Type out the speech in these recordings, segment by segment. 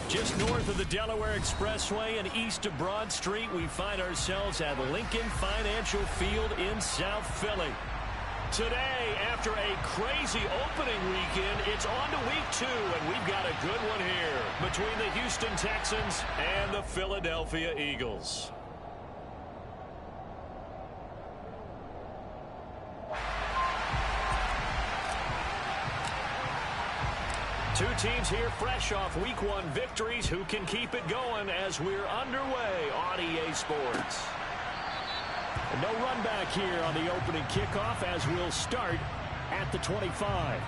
Just north of the Delaware Expressway and east of Broad Street, we find ourselves at Lincoln Financial Field in South Philly. Today, after a crazy opening weekend, it's on to week 2, and we've got a good one here between the Houston Texans and the Philadelphia Eagles. Two teams here fresh off Week 1 victories. Who can keep it going as we're underway on EA Sports? No run back here on the opening kickoff as we'll start at the 25.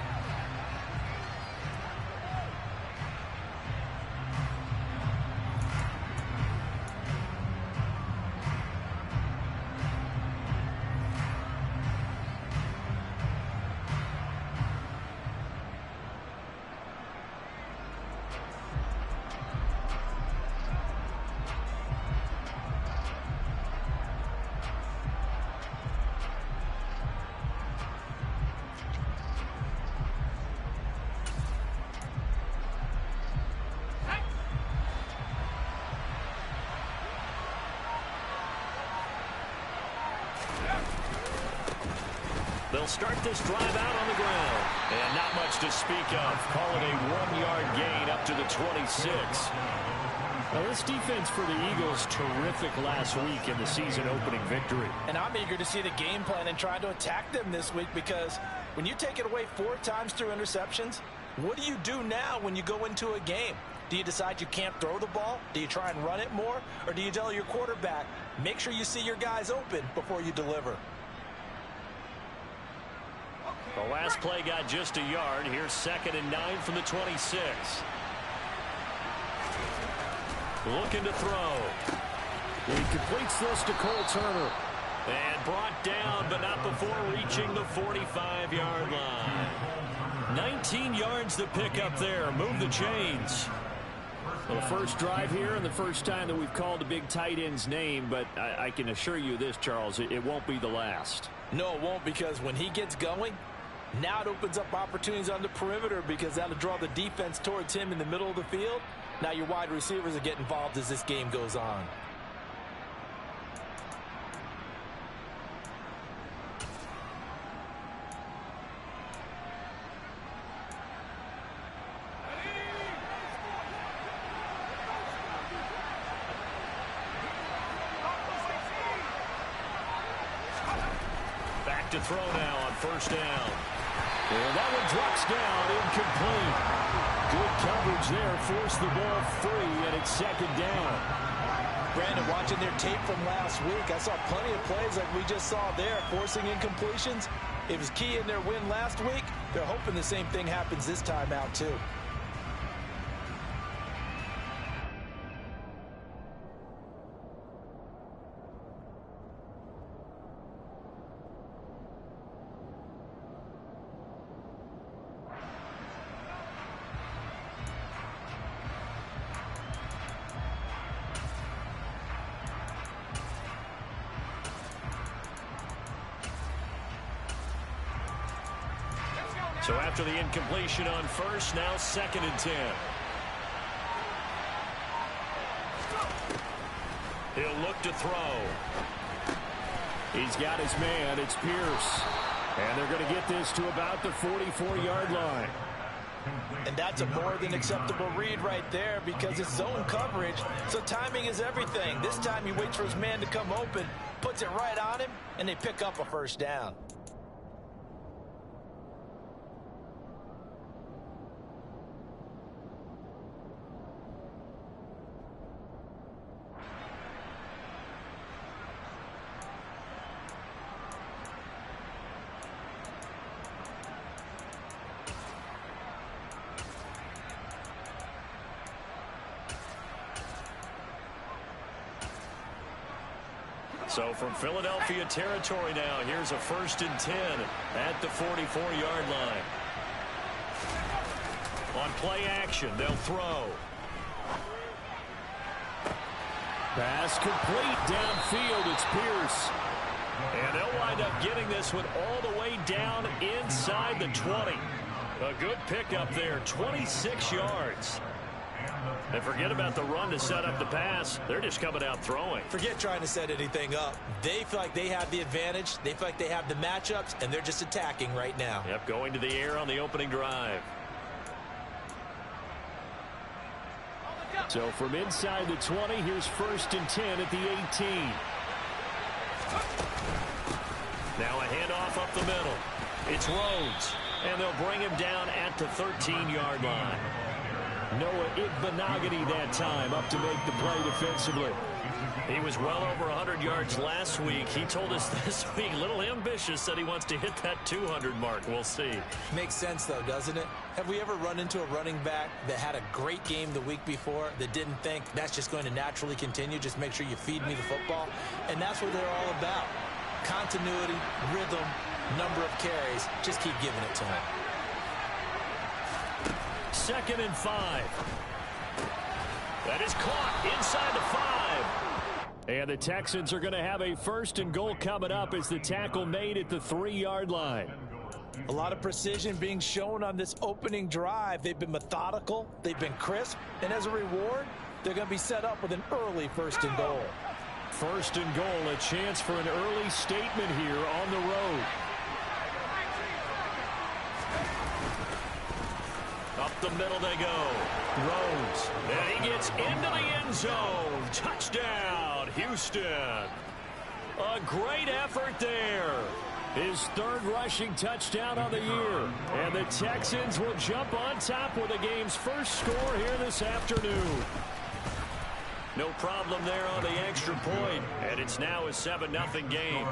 They'll start this drive out on the ground. And not much to speak of. Call it a 1-yard gain up to the 26. Well, this defense for the Eagles, terrific last week in the season-opening victory. And I'm eager to see the game plan and try to attack them this week, because when you take it away 4 times through interceptions, what do you do now when you go into a game? Do you decide you can't throw the ball? Do you try and run it more? Or do you tell your quarterback, make sure you see your guys open before you deliver? The last play got just a yard. Here's 2nd and 9 from the 26. Looking to throw. He completes this to Cole Turner. And brought down, but not before reaching the 45-yard line. 19 yards to pick up there. Move the chains. Well, the first drive here and the first time that we've called a big tight end's name, but I can assure you this, Charles, it won't be the last. No, it won't, because when he gets going, now it opens up opportunities on the perimeter, because that'll draw the defense towards him in the middle of the field. Now your wide receivers will get involved as this game goes on. Back to throw now on 1st down. And that one drops down, incomplete. Good coverage there, forced the ball free, and it's 2nd down. Brandon, watching their tape from last week, I saw plenty of plays like we just saw there, forcing incompletions. It was key in their win last week. They're hoping the same thing happens this time out, too. So after the incompletion on 1st, now 2nd and 10. He'll look to throw. He's got his man. It's Pierce. And they're going to get this to about the 44-yard line. And that's a more than acceptable read right there, because it's zone coverage, so timing is everything. This time he waits for his man to come open, puts it right on him, and they pick up a 1st down. So from Philadelphia territory now, here's a 1st and 10 at the 44-yard line. On play action, they'll throw. Pass complete downfield. It's Pierce. And they'll wind up getting this one all the way down inside the 20. A good pickup there, 26 yards. And forget about the run to set up the pass. They're just coming out throwing. Forget trying to set anything up. They feel like they have the advantage. They feel like they have the matchups, and they're just attacking right now. Yep, going to the air on the opening drive. So from inside the 20, here's 1st and 10 at the 18. Now a handoff up the middle. It's Rhodes, and they'll bring him down at the 13-yard line. Noah Igbenogany that time up to make the play defensively. He was well over 100 yards last week. He told us this week, a little ambitious, said he wants to hit that 200 mark. We'll see. Makes sense, though, doesn't it? Have we ever run into a running back that had a great game the week before that didn't think that's just going to naturally continue? Just make sure you feed me the football. And that's what they're all about. Continuity, rhythm, number of carries. Just keep giving it to him. 2nd and 5. That is caught inside the 5. And the Texans are going to have a 1st and goal coming up as the tackle made at the 3-yard line. A lot of precision being shown on this opening drive. They've been methodical. They've been crisp. And as a reward, they're going to be set up with an early 1st and goal. 1st and goal, a chance for an early statement here on the road. Up the middle they go. Rhodes. And he gets into the end zone. Touchdown, Houston. A great effort there. His 3rd rushing touchdown on the year. And the Texans will jump on top with the game's first score here this afternoon. No problem there on the extra point. And it's now a 7-0 game.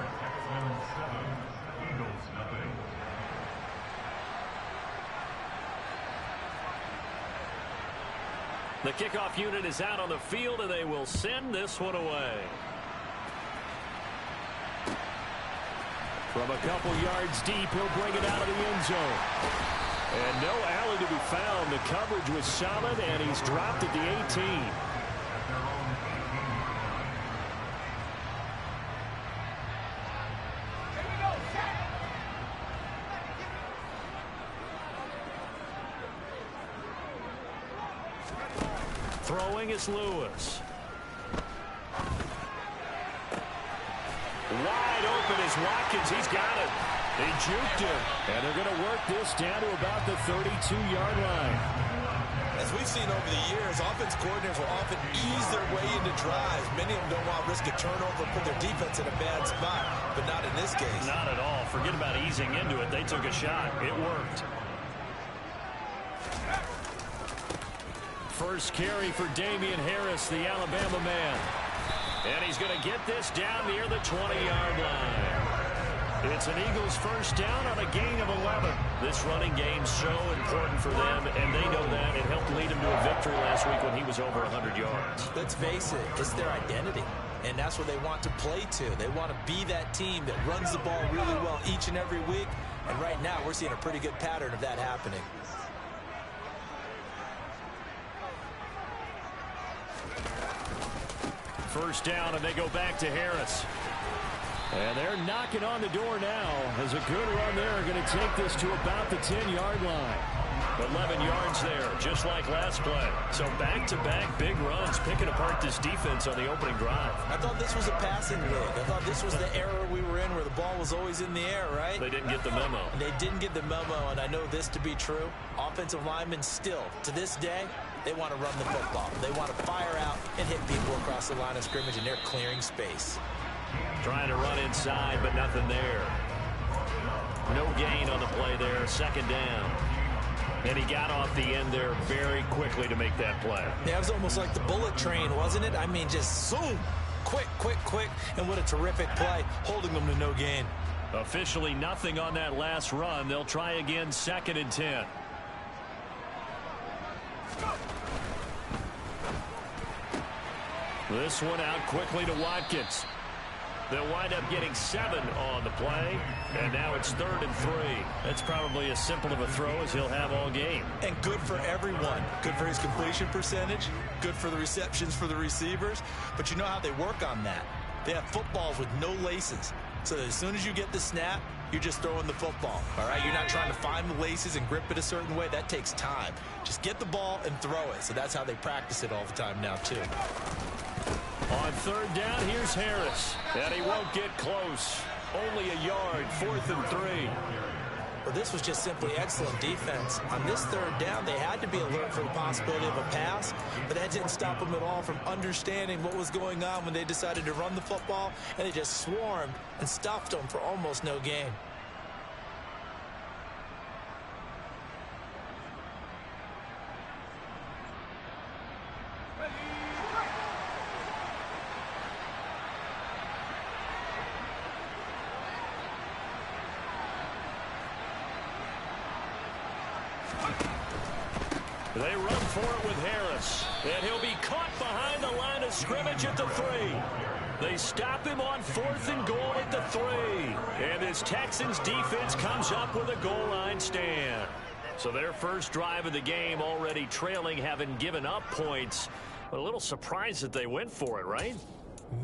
The kickoff unit is out on the field, and they will send this one away. From a couple yards deep, he'll bring it out of the end zone. And no alley to be found. The coverage was solid, and he's dropped at the 18. Throwing is Lewis. Wide open is Watkins. He's got it. They juked him. And they're going to work this down to about the 32-yard line. As we've seen over the years, offense coordinators will often ease their way into drives. Many of them don't want to risk a turnover, put their defense in a bad spot, but not in this case. Not at all. Forget about easing into it. They took a shot. It worked. First carry for Damian Harris, the Alabama man. And he's going to get this down near the 20-yard line. It's an Eagles first down on a gain of 11. This running game's so important for them, and they know that. It helped lead him to a victory last week when he was over 100 yards. Let's face it, it's their identity, and that's what they want to play to. They want to be that team that runs the ball really well each and every week, and right now we're seeing a pretty good pattern of that happening. First down, and they go back to Harris. And they're knocking on the door now as a good run there. Going to take this to about the 10-yard line. 11 yards there, just like last play. So back-to-back big runs, picking apart this defense on the opening drive. I thought this was a passing league. I thought this was the era we were in where the ball was always in the air, right? They didn't get the memo. They didn't get the memo, and I know this to be true. Offensive linemen still, to this day, they want to run the football. They want to fire out and hit people across the line of scrimmage, and they're clearing space. Trying to run inside, but nothing there. No gain on the play there, second down. And he got off the end there very quickly to make that play. Yeah, it was almost like the bullet train, wasn't it? I mean, just zoom. Quick, quick, quick. And what a terrific play, holding them to no gain. Officially nothing on that last run. They'll try again, 2nd and 10. This one out quickly to Watkins. They'll wind up getting 7 on the play, and now it's 3rd and 3. That's probably as simple of a throw as he'll have all game. And good for everyone. Good for his completion percentage, good for the receptions for the receivers. But you know how they work on that. They have footballs with no laces. So as soon as you get the snap, you're just throwing the football, all right? You're not trying to find the laces and grip it a certain way. That takes time. Just get the ball and throw it. So that's how they practice it all the time now, too. On third down, here's Harris. And he won't get close. Only a yard, 4th and 3. Well, this was just simply excellent defense. On this third down, they had to be alert for the possibility of a pass, but that didn't stop them at all from understanding what was going on when they decided to run the football, and they just swarmed and stuffed them for almost no gain. They run for it with Harris, and he'll be caught behind the line of scrimmage at the 3. They stop him on 4th and goal at the 3. And this Texans defense comes up with a goal line stand. So their first drive of the game already trailing, having given up points. But a little surprised that they went for it, right?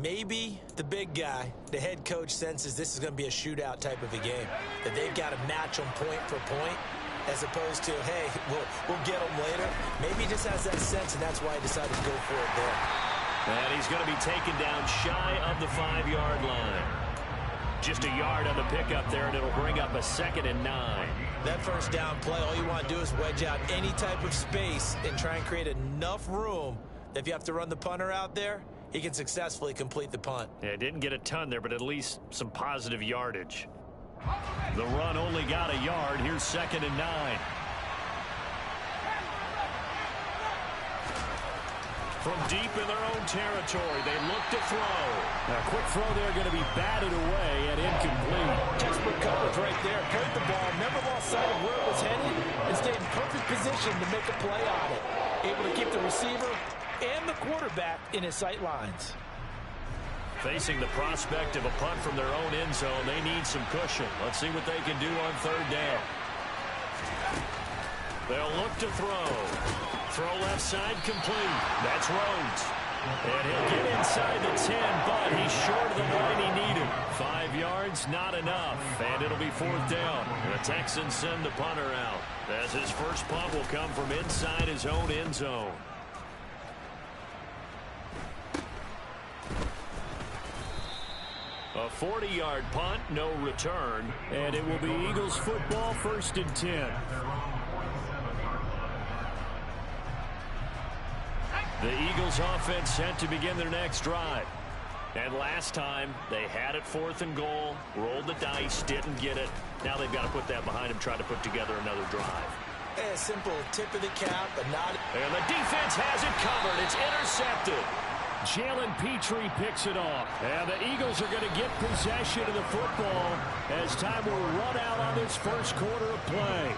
Maybe the big guy, the head coach, senses this is going to be a shootout type of a game, that they've got to match them point for point, as opposed to, hey, we'll get them later. Maybe he just has that sense, and that's why he decided to go for it there. And he's going to be taken down shy of the 5-yard line. Just a yard on the pickup there, and it'll bring up a 2nd and 9. That first down play, all you want to do is wedge out any type of space and try and create enough room that if you have to run the punter out there, he can successfully complete the punt. Yeah, didn't get a ton there, but at least some positive yardage. The run only got a yard. Here's 2nd and 9. From deep in their own territory, they look to throw. A quick throw there, going to be batted away and incomplete. Textbook coverage right there. Played the ball, never lost sight of where it was headed, and stayed in perfect position to make a play on it. Able to keep the receiver and the quarterback in his sight lines. Facing the prospect of a punt from their own end zone, they need some cushion. Let's see what they can do on third down. They'll look to throw. Throw left side complete. That's Rhodes. And he'll get inside the 10, but he's short of the line he needed. 5 yards, not enough. And it'll be 4th down. The Texans send the punter out, as his first punt will come from inside his own end zone. A 40-yard punt, no return, and it will be Eagles football, 1st and 10. The Eagles offense set to begin their next drive. And last time, they had it 4th and goal, rolled the dice, didn't get it. Now they've got to put that behind them, try to put together another drive. A simple tip of the cap, but not... And the defense has it covered. It's intercepted. Jalen Petrie picks it off. And the Eagles are going to get possession of the football as time will run out on this first quarter of play.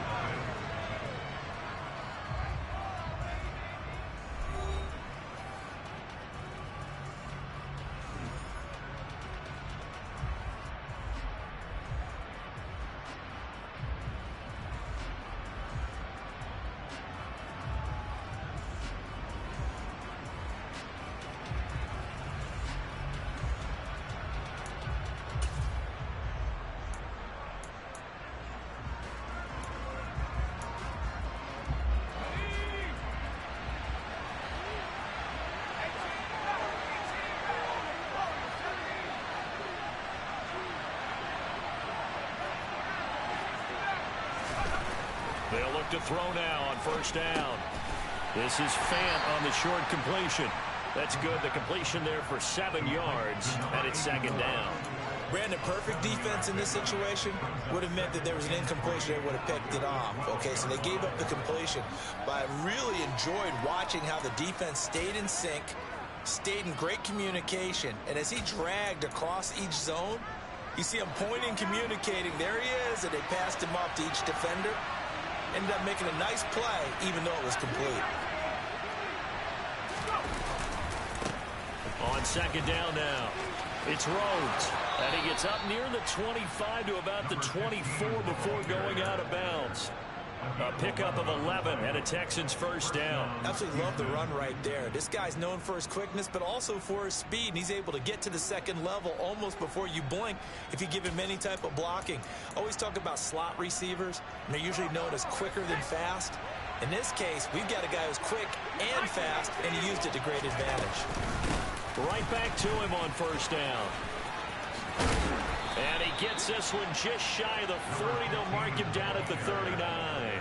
They'll look to throw now on first down. This is Fant on the short completion. That's good. The completion there for 7 yards, and it's 2nd down. Brandon, perfect defense in this situation would have meant that there was an incompletion. They would have picked it off. Okay, so they gave up the completion. But I really enjoyed watching how the defense stayed in sync, stayed in great communication. And as he dragged across each zone, you see him pointing, communicating. There he is, and they passed him up to each defender. Ended up making a nice play, even though it was complete. On 2nd down now, it's Rhodes. And he gets up near the 25 to about the 24 before going out of bounds. A pickup of 11 and a Texans first down. Absolutely love the run right there. This guy's known for his quickness, but also for his speed, and he's able to get to the second level almost before you blink if you give him any type of blocking. Always talk about slot receivers, and they're usually known as quicker than fast. In this case, we've got a guy who's quick and fast, and he used it to great advantage. Right back to him on first down. And he gets this one just shy of the 40. They'll mark him down at the 39.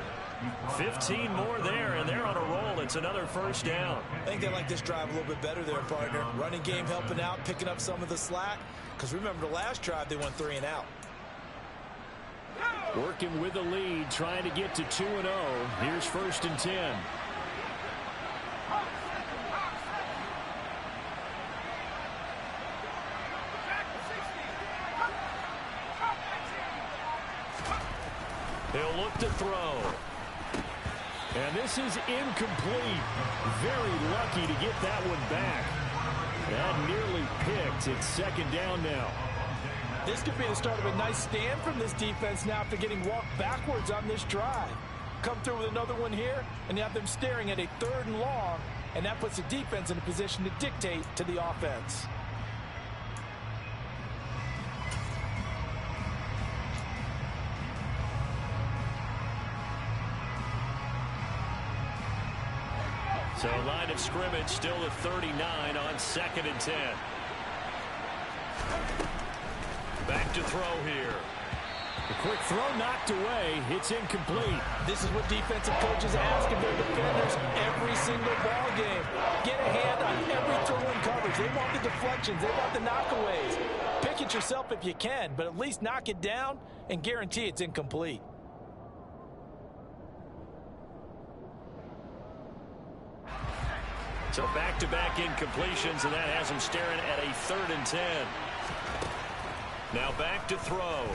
15 more there, and they're on a roll. It's another first down. I think they like this drive a little bit better there, partner. Running game helping out, picking up some of the slack. Because remember, the last drive, they went 3 and out. Working with the lead, trying to get to 2-0. Here's first and 10. He'll look to throw. And this is incomplete. Very lucky to get that one back. That nearly picked. It's second down now. This could be the start of a nice stand from this defense now after getting walked backwards on this drive. Come through with another one here, and you have them staring at a 3rd and long, and that puts the defense in a position to dictate to the offense. So line of scrimmage still at 39 on 2nd and 10. Back to throw here. The quick throw knocked away. It's incomplete. This is what defensive coaches ask of their defenders every single ball game. Get a hand on every throw in coverage. They want the deflections. They want the knockaways. Pick it yourself if you can, but at least knock it down and guarantee it's incomplete. So back-to-back incompletions, and that has them staring at a 3rd and 10. Now back to throw.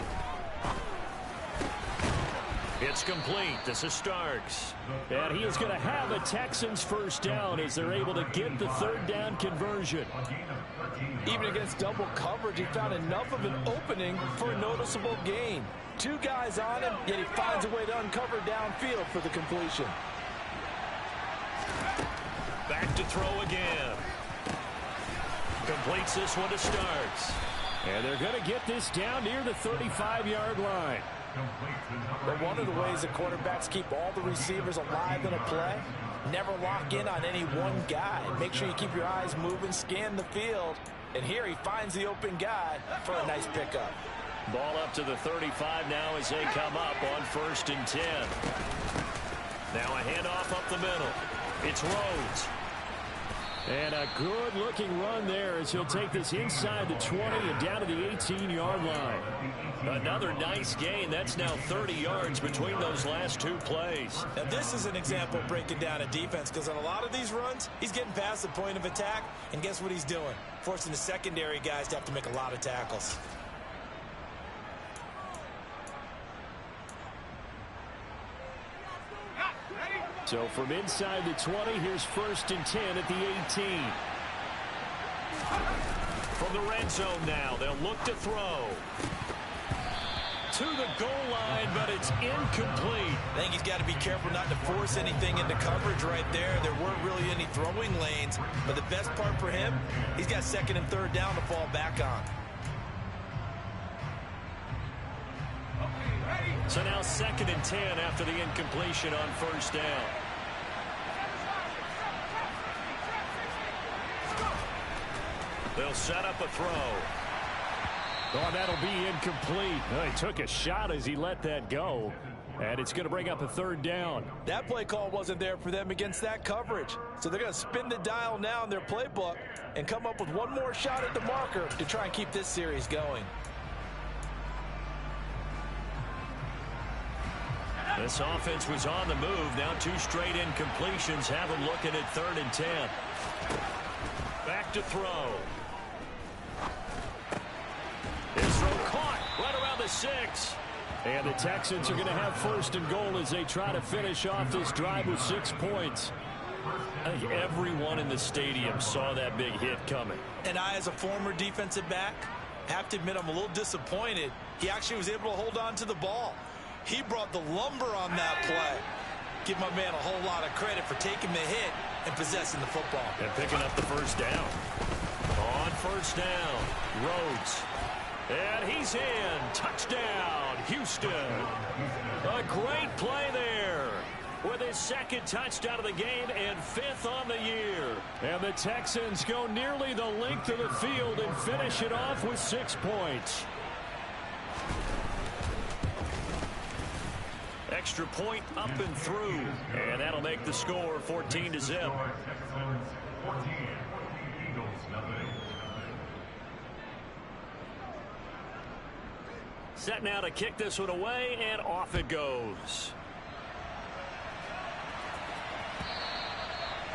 It's complete. This is Starks. And he is going to have a Texans first down as they're able to get the 3rd down conversion. Even against double coverage, he found enough of an opening for a noticeable gain. 2 guys on him, yet he finds a way to uncover downfield for the completion. Back to throw again. Completes this one to Starks. And they're going to get this down near the 35-yard line. But one of the ways the quarterbacks keep all the receivers alive in a play, never lock in on any one guy. Make sure you keep your eyes moving, scan the field. And here he finds the open guy for a nice pickup. Ball up to the 35 now as they come up on 1st and 10. Now a handoff up the middle. It's Rhodes. And a good-looking run there as he'll take this inside the 20 and down to the 18-yard line. Another nice gain. That's now 30 yards between those last 2 plays. Now, this is an example of breaking down a defense, because on a lot of these runs, he's getting past the point of attack, and guess what he's doing? Forcing the secondary guys to have to make a lot of tackles. So from inside the 20, here's 1st and 10 at the 18. From the red zone now, they'll look to throw. To the goal line, but it's incomplete. I think he's got to be careful not to force anything into coverage right there. There weren't really any throwing lanes, but the best part for him, he's got 2nd and 3rd down to fall back on. So now 2nd and 10 after the incompletion on 1st down. They'll set up a throw. Oh, that'll be incomplete. Oh, he took a shot as he let that go. And it's going to bring up a 3rd down. That play call wasn't there for them against that coverage. So they're going to spin the dial now in their playbook and come up with one more shot at the marker to try and keep this series going. This offense was on the move. Now 2 straight incompletions have them looking at 3rd and 10. Back to throw. His throw caught right around the 6. And the Texans are going to have 1st and goal as they try to finish off this drive with 6 points. I think everyone in the stadium saw that big hit coming. And I, as a former defensive back, have to admit I'm a little disappointed. He actually was able to hold on to the ball. He brought the lumber on that play. Give my man a whole lot of credit for taking the hit and possessing the football. And picking up the first down. On first down, Rhodes. And he's in. Touchdown, Houston. A great play there. With his second touchdown of the game and 5th on the year. And the Texans go nearly the length of the field and finish it off with 6 points. Extra point up and through. And that'll make the score 14-0. Set now to kick this one away, and off it goes.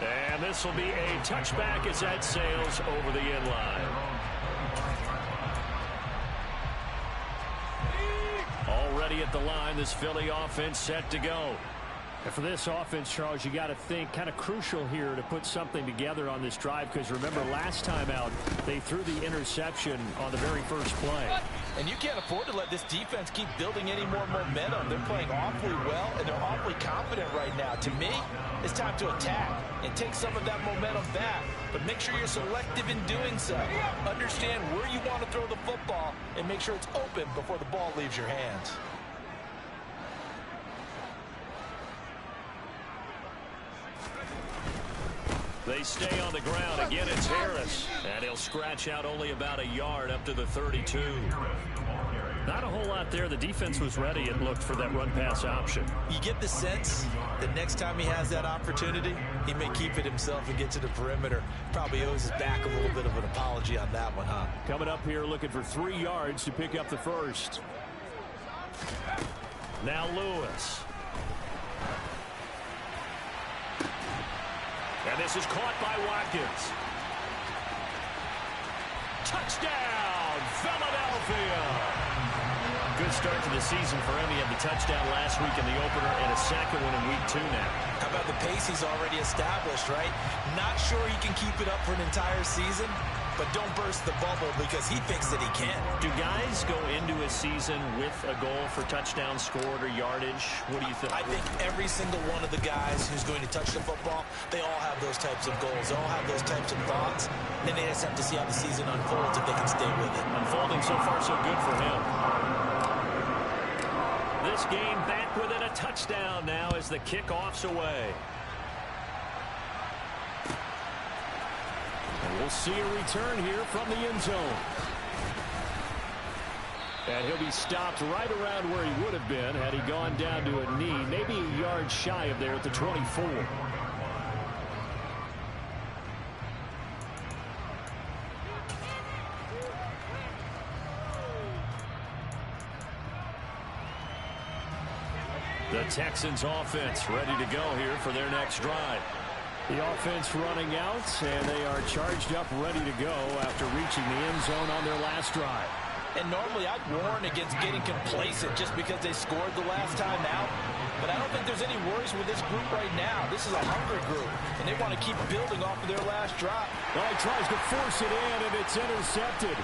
And this will be a touchback as that sails over the end line. Already at the line, this Philly offense set to go. And for this offense, Charles, you got to think kind of crucial here to put something together on this drive, because remember last time out they threw the interception on the very first play. And you can't afford to let this defense keep building any more momentum. They're playing awfully well, and they're awfully confident right now. To me, it's time to attack and take some of that momentum back. But make sure you're selective in doing so. Understand where you want to throw the football and make sure it's open before the ball leaves your hands. They stay on the ground. Again, it's Harris. And he'll scratch out only about a yard up to the 32. Not a whole lot there. The defense was ready and looked for that run-pass option. You get the sense that next time he has that opportunity, he may keep it himself and get to the perimeter. Probably owes his back a little bit of an apology on that one, huh? Coming up here looking for 3 yards to pick up the first. Now Lewis. And this is caught by Watkins. Touchdown, Philadelphia. Good start to the season for him. He had the touchdown last week in the opener and a second one in week 2 now. How about the pace he's already established, right? Not sure he can keep it up for an entire season, but don't burst the bubble because he thinks that he can. Do guys go into a season with a goal for touchdown scored or yardage? What do you think? I think every single one of the guys who's going to touch the football, they all have those types of goals. They all have those types of thoughts. Then they just have to see how the season unfolds if they can stay with it. Unfolding so far so good for him. This game back within a touchdown now as the kickoff's away. And we'll see a return here from the end zone. And he'll be stopped right around where he would have been had he gone down to a knee, maybe a yard shy of there at the 24. The Texans offense ready to go here for their next drive. The offense running out, and they are charged up, ready to go after reaching the end zone on their last drive. And normally I'd warn against getting complacent just because they scored the last time out. But I don't think there's any worries with this group right now. This is a hungry group, and they want to keep building off of their last drive. Well, he tries to force it in, and it's intercepted.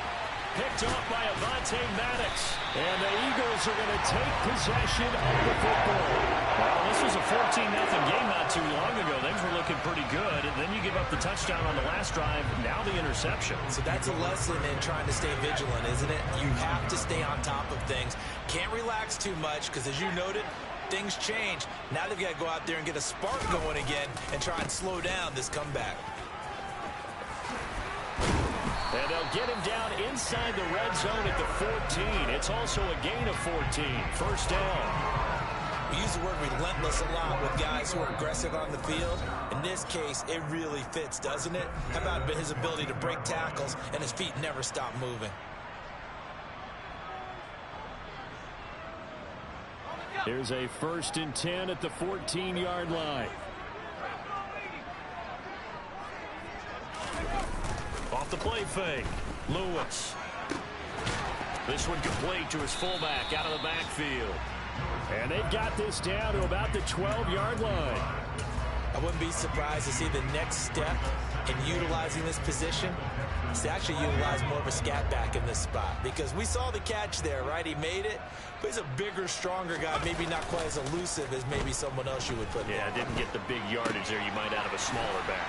Picked off by Avonte Maddox. And the Eagles are going to take possession of the football. Well, this was a 14-0 game not too long ago. Things were looking pretty good. And then you give up the touchdown on the last drive. Now the interception. So that's a lesson in trying to stay vigilant, isn't it? You have to stay on top of things. Can't relax too much because, as you noted, things change. Now they've got to go out there and get a spark going again and try and slow down this comeback. And they'll get him down inside the red zone at the 14. It's also a gain of 14. First down. We use the word relentless a lot with guys who are aggressive on the field. In this case, it really fits, doesn't it? How about his ability to break tackles and his feet never stop moving? Here's a 1st and 10 at the 14-yard line. Off the play fake. Lewis. This one complete to his fullback out of the backfield. And they've got this down to about the 12-yard line. I wouldn't be surprised to see the next step in utilizing this position is to actually utilize more of a scat back in this spot, because we saw the catch there, right? He made it, but he's a bigger, stronger guy, maybe not quite as elusive as maybe someone else you would put there. Yeah, didn't get the big yardage there you might out of a smaller back.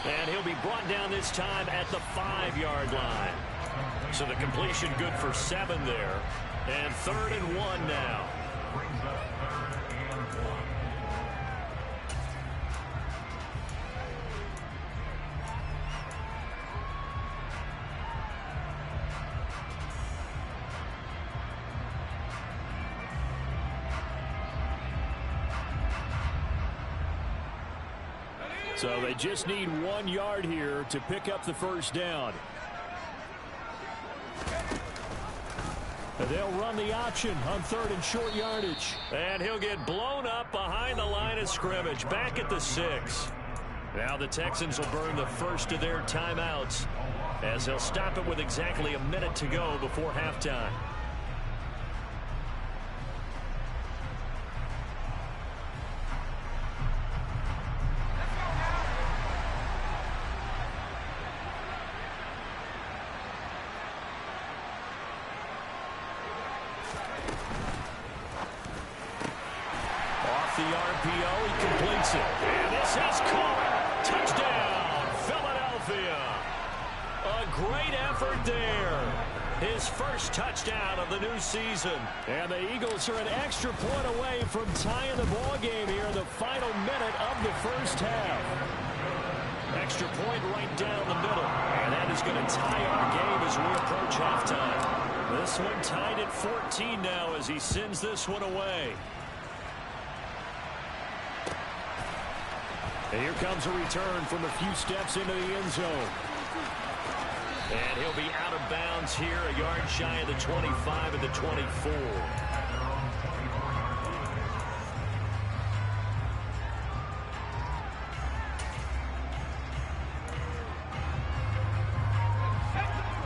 And he'll be brought down this time at the 5-yard line. So the completion good for 7 there. And 3rd and 1 now. So they just need 1 yard here to pick up the first down. They'll run the option on 3rd and short yardage. And he'll get blown up behind the line of scrimmage, back at the 6. Now the Texans will burn the first of their timeouts as they'll stop it with exactly a minute to go before halftime. The RPO, he completes it. And this is caught. Touchdown, Philadelphia. A great effort there. His first touchdown of the new season. And the Eagles are an extra point away from tying the ball game here in the final minute of the first half. Extra point right down the middle. And that is going to tie our game as we approach halftime. This one tied at 14 now as he sends this one away. And here comes a return from a few steps into the end zone. And he'll be out of bounds here, a yard shy of the 25 and the 24.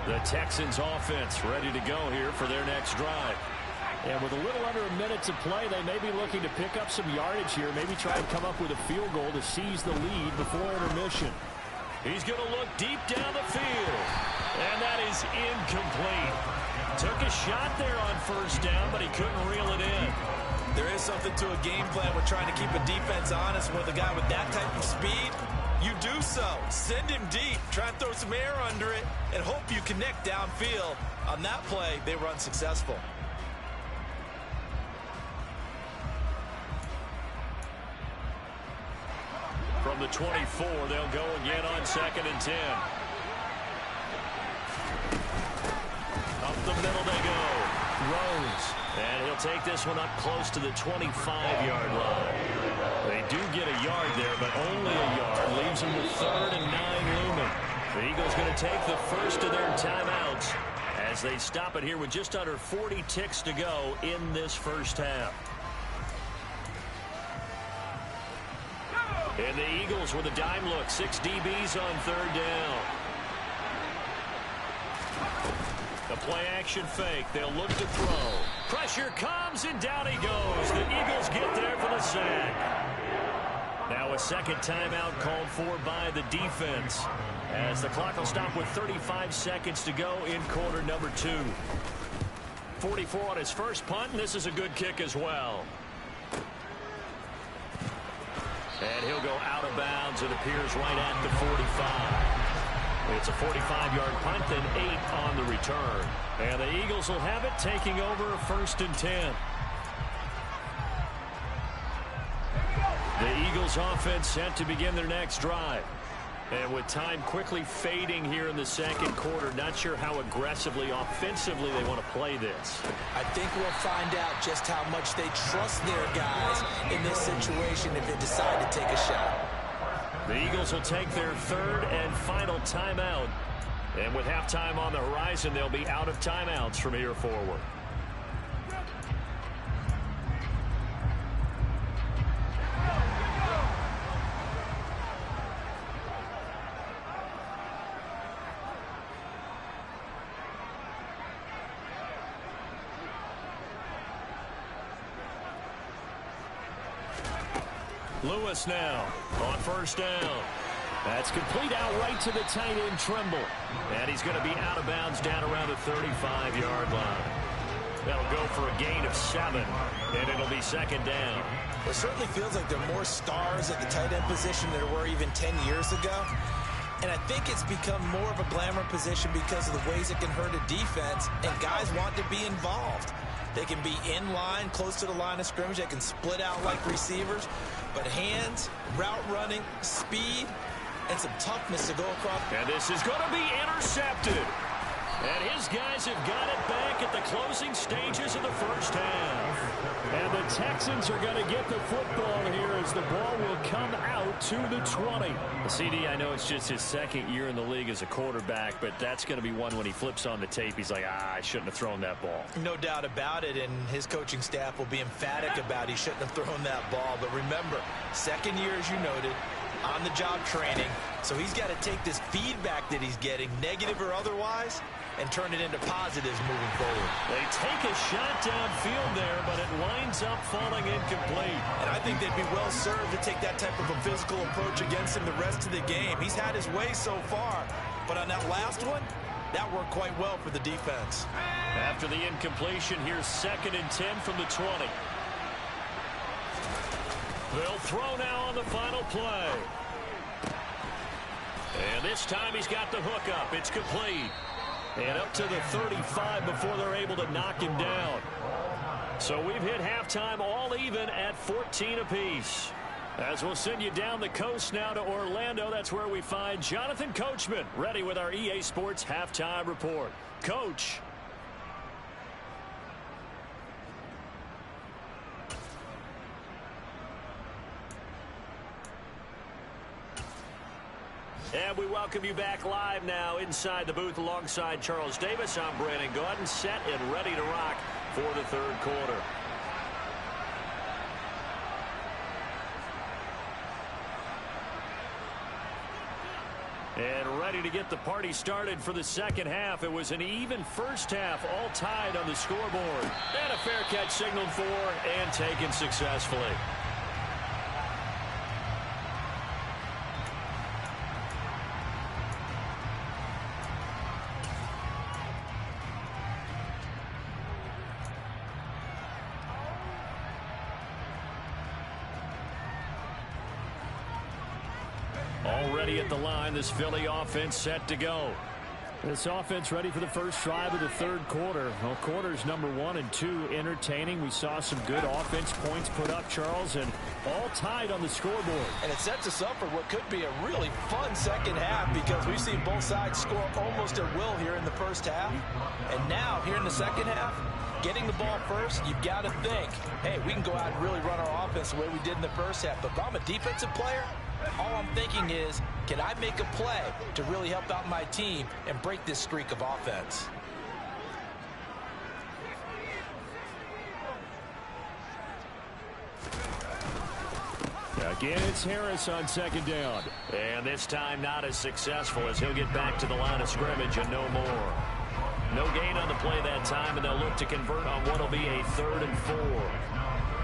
The Texans offense ready to go here for their next drive. And with a little under a minute to play, they may be looking to pick up some yardage here, maybe try and come up with a field goal to seize the lead before intermission. He's going to look deep down the field. And that is incomplete. Took a shot there on first down, but he couldn't reel it in. There is something to a game plan with trying to keep a defense honest. With a guy with that type of speed, you do so. Send him deep, try and throw some air under it, and hope you connect downfield. On that play, they were unsuccessful. From the 24, they'll go again on 2nd and 10. Up the middle they go. Rose. And he'll take this one up close to the 25-yard line. They do get a yard there, but only a yard. Leaves them with 3rd and 9 looming. The Eagles going to take the first of their timeouts as they stop it here with just under 40 ticks to go in this first half. And the Eagles with a dime look. 6 DBs on 3rd down. The play action fake. They'll look to throw. Pressure comes and down he goes. The Eagles get there for the sack. Now a second timeout called for by the defense as the clock will stop with 35 seconds to go in quarter number 2. 44 on his first punt, and this is a good kick as well. And he'll go out of bounds. It appears right at the 45. It's a 45-yard punt, then 8 on the return. And the Eagles will have it, taking over 1st and 10. The Eagles offense set to begin their next drive. And with time quickly fading here in the second quarter, not sure how aggressively, offensively they want to play this. I think we'll find out just how much they trust their guys in this situation if they decide to take a shot. The Eagles will take their 3rd and final timeout. And with halftime on the horizon, they'll be out of timeouts from here forward. Lewis now on first down. That's complete out right to the tight end, Trimble. And he's going to be out of bounds down around the 35-yard line. That'll go for a gain of 7, and it'll be second down. It certainly feels like there are more stars at the tight end position than there were even 10 years ago. And I think it's become more of a glamour position because of the ways it can hurt a defense, and guys want to be involved. They can be in line, close to the line of scrimmage. They can split out like receivers. But hands, route running, speed, and some toughness to go across. And this is going to be intercepted. And his guys have got it back at the closing stages of the first half. And the Texans are going to get the football here as the ball will come out to the 20. CD, I know it's just his second year in the league as a quarterback, but that's going to be one when he flips on the tape. He's like, I shouldn't have thrown that ball. No doubt about it, and his coaching staff will be emphatic about he shouldn't have thrown that ball. But remember, second year, as you noted, on-the-job training. So he's got to take this feedback that he's getting, negative or otherwise, and turn it into positives moving forward. They take a shot downfield there, but it winds up falling incomplete. And I think they'd be well served to take that type of a physical approach against him the rest of the game. He's had his way so far, but on that last one, that worked quite well for the defense. After the incompletion, here's 2nd and 10 from the 20. They'll throw now on the final play. And this time he's got the hook up. It's complete. And up to the 35 before they're able to knock him down. So we've hit halftime all even at 14 apiece. As we'll send you down the coast now to Orlando, that's where we find Jonathan Coachman ready with our EA Sports Halftime Report. Coach. And we welcome you back live now inside the booth alongside Charles Davis. I'm Brandon Gaudin, set and ready to rock for the third quarter. And ready to get the party started for the second half. It was an even first half, all tied on the scoreboard. And a fair catch signaled for and taken successfully. Already at the line, this Philly offense set to go. This offense ready for the first drive of the third quarter. Well, quarters number 1 and 2 entertaining. We saw some good offense points put up, Charles, and all tied on the scoreboard. And it sets us up for what could be a really fun second half because we've seen both sides score almost at will here in the first half. And now, here in the second half, getting the ball first, you've got to think, hey, we can go out and really run our offense the way we did in the first half. But if I'm a defensive player, all I'm thinking is, can I make a play to really help out my team and break this streak of offense? Again, it's Harris on second down. And this time not as successful as he'll get back to the line of scrimmage and no more. No gain on the play that time, and they'll look to convert on what will be a 3rd and 4.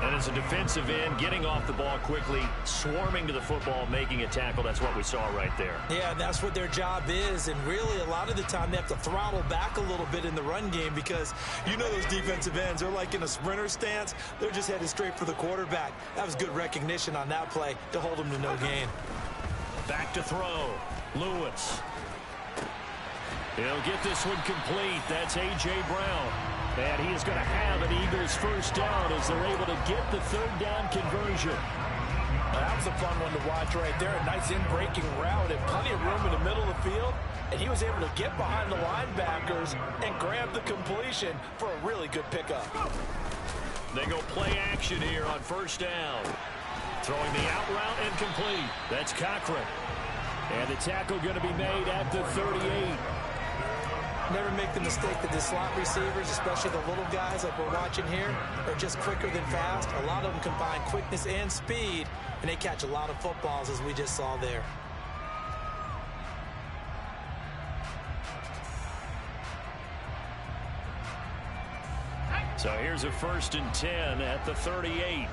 And as a defensive end, getting off the ball quickly, swarming to the football, making a tackle, that's what we saw right there. Yeah, and that's what their job is. And really, a lot of the time, they have to throttle back a little bit in the run game because you know those defensive ends, they're like in a sprinter stance. They're just headed straight for the quarterback. That was good recognition on that play to hold them to no gain. Back to throw. Lewis. He'll get this one complete. That's A.J. Brown. And he is going to have an Eagles first down as they're able to get the 3rd down conversion. That was a fun one to watch right there. A nice in-breaking route and plenty of room in the middle of the field. And he was able to get behind the linebackers and grab the completion for a really good pickup. They go play action here on first down. Throwing the out route and complete. That's Cochran. And the tackle going to be made at the 38. Never make the mistake that the slot receivers, especially the little guys like we're watching here, are just quicker than fast. A lot of them combine quickness and speed, and they catch a lot of footballs, as we just saw there. So here's a 1st and 10 at the 38.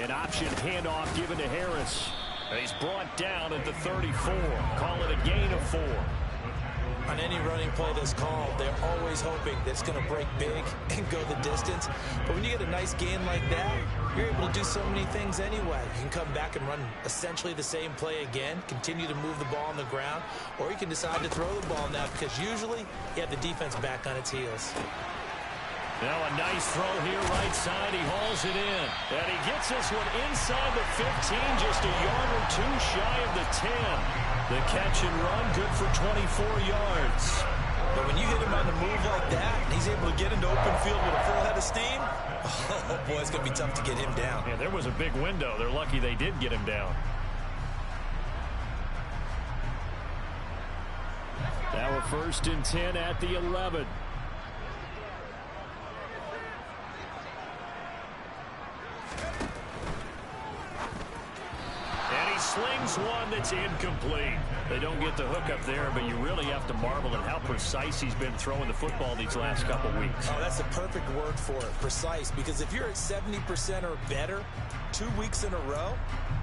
An option handoff given to Harris. He's brought down at the 34. Call it a gain of 4. On any running play that's called, they're always hoping that it's going to break big and go the distance. But when you get a nice gain like that, you're able to do so many things anyway. You can come back and run essentially the same play again, continue to move the ball on the ground, or you can decide to throw the ball now because usually you have the defense back on its heels. Now a nice throw here right side. He hauls it in. And he gets this one inside the 15, just a yard or two shy of the 10. The catch and run, good for 24 yards. But when you hit him on the move like that, and he's able to get into open field with a full head of steam, oh boy, it's going to be tough to get him down. Yeah, there was a big window. They're lucky they did get him down. Now a 1st and 10 at the 11. Slings one that's incomplete. They don't get the hook up there, but you really have to marvel at how precise he's been throwing the football these last couple weeks. Oh, that's a perfect word for it, precise, because if you're at 70% or better 2 weeks in a row,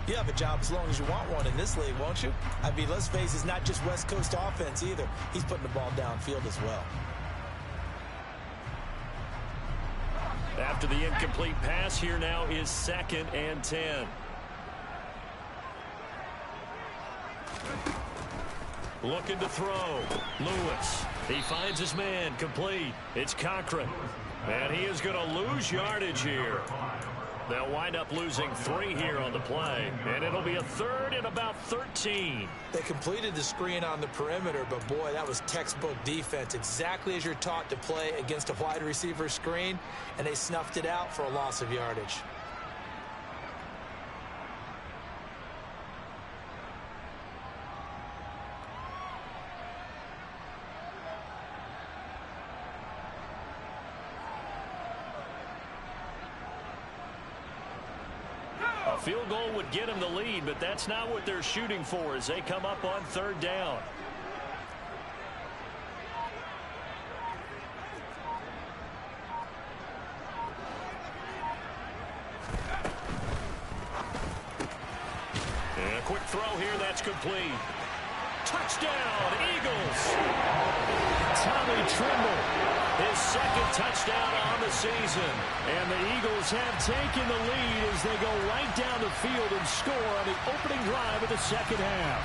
you have a job as long as you want one in this league, won't you? I mean, let's face it, it's not just West Coast offense either. He's putting the ball downfield as well. After the incomplete pass, here now is 2nd and 10. Looking to throw. Lewis. He finds his man. Complete. It's Cochran. And he is going to lose yardage here. They'll wind up losing 3 here on the play. And it'll be a 3rd and about 13. They completed the screen on the perimeter, but boy, that was textbook defense. Exactly as you're taught to play against a wide receiver screen. And they snuffed it out for a loss of yardage. A field goal would get him the lead, but that's not what they're shooting for as they come up on 3rd down. And a quick throw here, that's complete. Touchdown, Eagles! Tommy Tremble, his 2nd touchdown on the season. And the Eagles have taken the lead as they go right down the field and score on the opening drive of the 2nd half.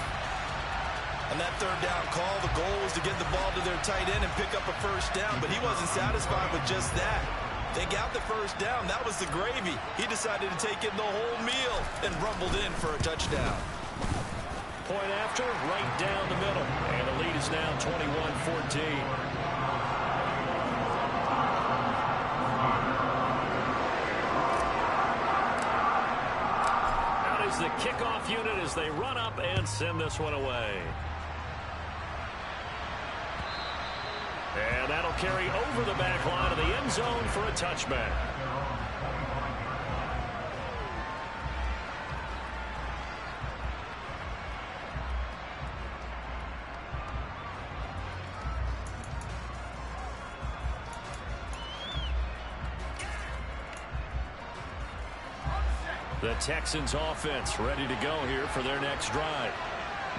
On that 3rd down call, the goal was to get the ball to their tight end and pick up a 1st down, but he wasn't satisfied with just that. They got the 1st down. That was the gravy. He decided to take in the whole meal and rumbled in for a touchdown. Point after, right down the middle. And the lead is now 21-14. Out is the kickoff unit as they run up and send this one away. And that'll carry over the back line of the end zone for a touchback. The Texans offense ready to go here for their next drive.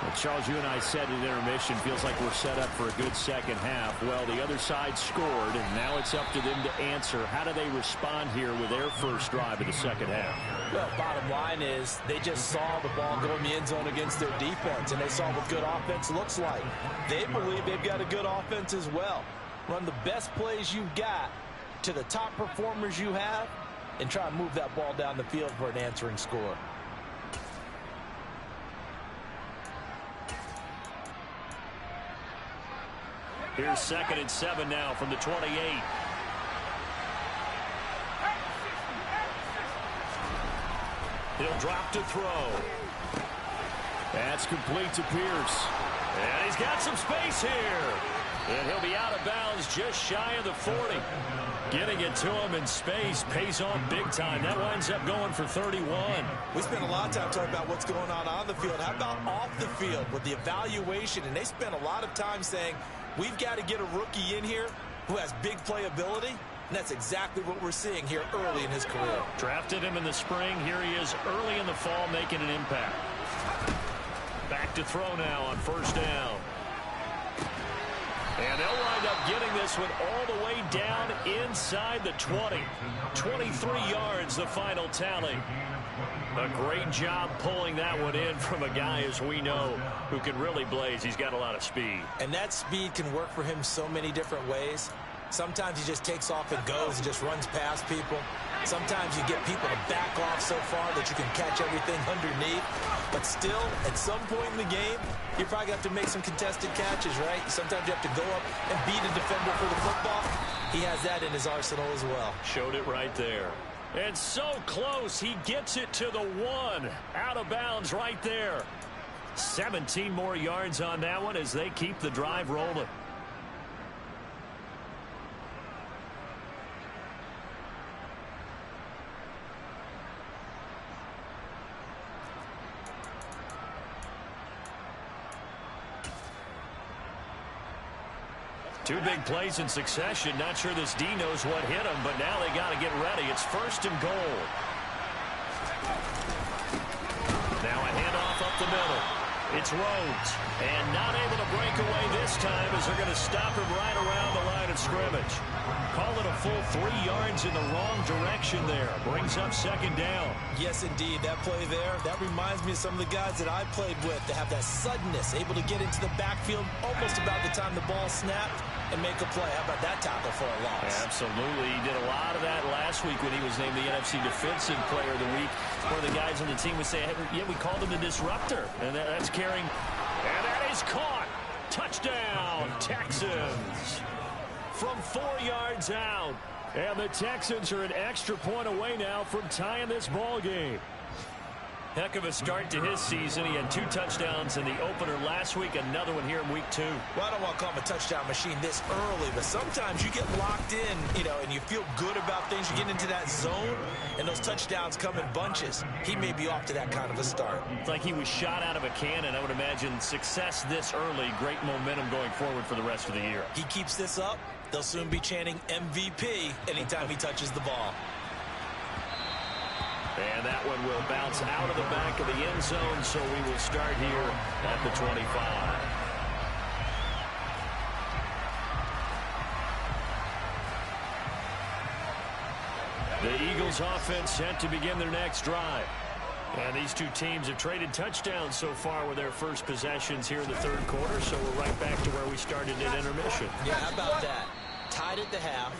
Well, Charles, you and I said at intermission, feels like we're set up for a good 2nd half. Well, the other side scored, and now it's up to them to answer. How do they respond here with their first drive of the 2nd half? Well, bottom line is they just saw the ball go in the end zone against their defense, and they saw what good offense looks like. They believe they've got a good offense as well. Run the best plays you've got to the top performers you have, and try and move that ball down the field for an answering score. Here's 2nd and 7 now from the 28. He'll drop to throw. That's complete to Pierce. And he's got some space here. And he'll be out of bounds just shy of the 40. Getting it to him in space pays off big time. That winds up going for 31. We spent a lot of time talking about what's going on the field. How about off the field with the evaluation? And they spent a lot of time saying, we've got to get a rookie in here who has big playability. And that's exactly what we're seeing here early in his career. Drafted him in the spring. Here he is early in the fall making an impact. Back to throw now on first down. And they'll wind up getting this one all the way down inside the 20. 23 yards, the final tally. A great job pulling that one in from a guy, as we know, who can really blaze. He's got a lot of speed. And that speed can work for him so many different ways. Sometimes he just takes off and goes and just runs past people. Sometimes you get people to back off so far that you can catch everything underneath. But still, at some point in the game, you probably have to make some contested catches, right? Sometimes you have to go up and beat a defender for the football. He has that in his arsenal as well. Showed it right there. And so close, he gets it to the 1. Out of bounds right there. 17 more yards on that one as they keep the drive rolling. Two big plays in succession. Not sure this D knows what hit him, but now they got to get ready. It's first and goal. Now a handoff up the middle. It's Rhodes. And not able to break away this time as they're going to stop him right around the line of scrimmage. Call it a full 3 yards in the wrong direction there. Brings up second down. Yes, indeed. That play there, that reminds me of some of the guys that I played with that have that suddenness, able to get into the backfield almost about the time the ball snapped and make a play. How about that tackle for a loss? Absolutely. He did a lot of that last week when he was named the NFC Defensive Player of the Week. One of the guys on the team would say, hey, yeah, we called him the disruptor. And that's carrying. And that is caught. Touchdown, Texans. From 4 yards out. And the Texans are an extra point away now from tying this ball game. Heck of a start to his season. He had 2 touchdowns in the opener last week, another one here in week 2. Well, I don't want to call him a touchdown machine this early, but sometimes you get locked in, and you feel good about things. You get into that zone, and those touchdowns come in bunches. He may be off to that kind of a start. It's like he was shot out of a cannon. I would imagine success this early, great momentum going forward for the rest of the year. He keeps this up, they'll soon be chanting MVP anytime he touches the ball. And that one will bounce out of the back of the end zone, so we will start here at the 25. The Eagles offense set to begin their next drive. And these two teams have traded touchdowns so far with their first possessions here in the third quarter, so we're right back to where we started at intermission. Yeah, how about that? Tied at the half,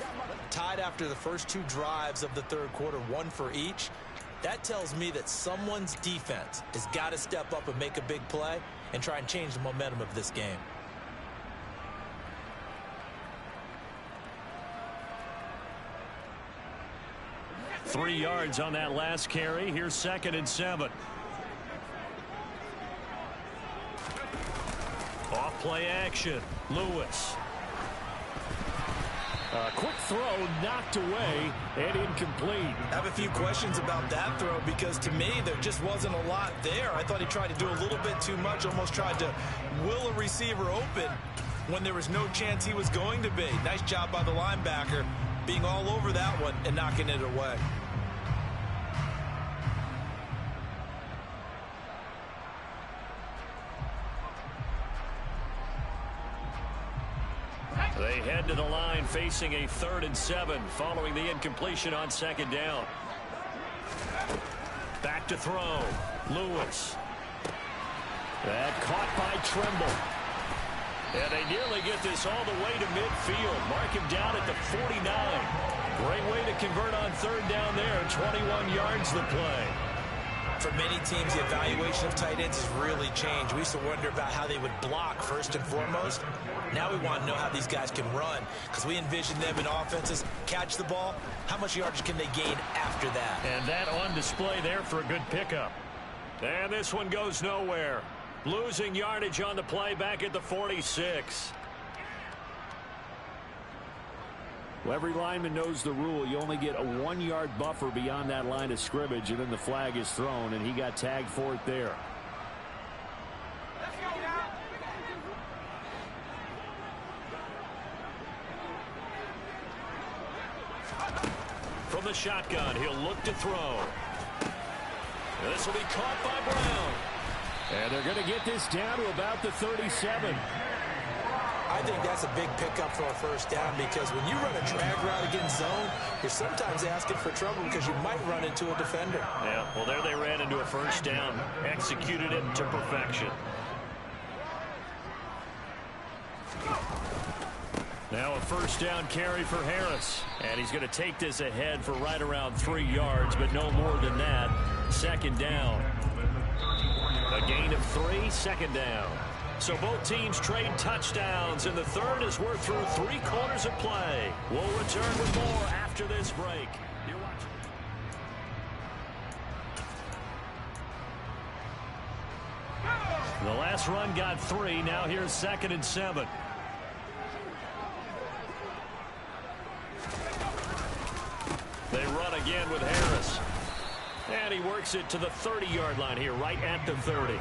tied after the first 2 drives of the third quarter, 1 for each. That tells me that someone's defense has got to step up and make a big play and try and change the momentum of this game. Three yards on that last carry. Here's 2nd and 7. Off play action. Lewis. Quick throw knocked away and incomplete. I have a few questions about that throw because to me there just wasn't a lot there. I thought he tried to do a little bit too much, almost tried to will a receiver open when there was no chance he was going to be. Nice job by the linebacker being all over that one and knocking it away. They head to the line facing a 3rd and 7 following the incompletion on 2nd down. Back to throw. Lewis. That caught by Trimble. And they nearly get this all the way to midfield. Mark him down at the 49. Great way to convert on 3rd down there. 21 yards the play. For many teams, the evaluation of tight ends has really changed. We used to wonder about how they would block first and foremost. Now we want to know how these guys can run because we envision them in offenses catch the ball. How much yardage can they gain after that? And that on display there for a good pickup. And this one goes nowhere. Losing yardage on the play back at the 46. Well, every lineman knows the rule. You only get a 1-yard buffer beyond that line of scrimmage, and then the flag is thrown, and he got tagged for it there. from the shotgun. He'll look to throw. This will be caught by Brown. And they're going to get this down to about the 37. I think that's a big pickup for a first down because when you run a drag route against zone, you're sometimes asking for trouble because you might run into a defender. Yeah, well, there they ran into a first down. Executed it to perfection. Now a first down carry for Harris. And he's going to take this ahead for right around 3 yards, but no more than that. Second down. A gain of 3, second down. So both teams trade touchdowns, and the third as we're through 3 quarters of play. We'll return with more after this break. You're watching. The last run got 3. Now here's 2nd and 7. They run again with Harris. And he works it to the 30-yard line here, right at the 30.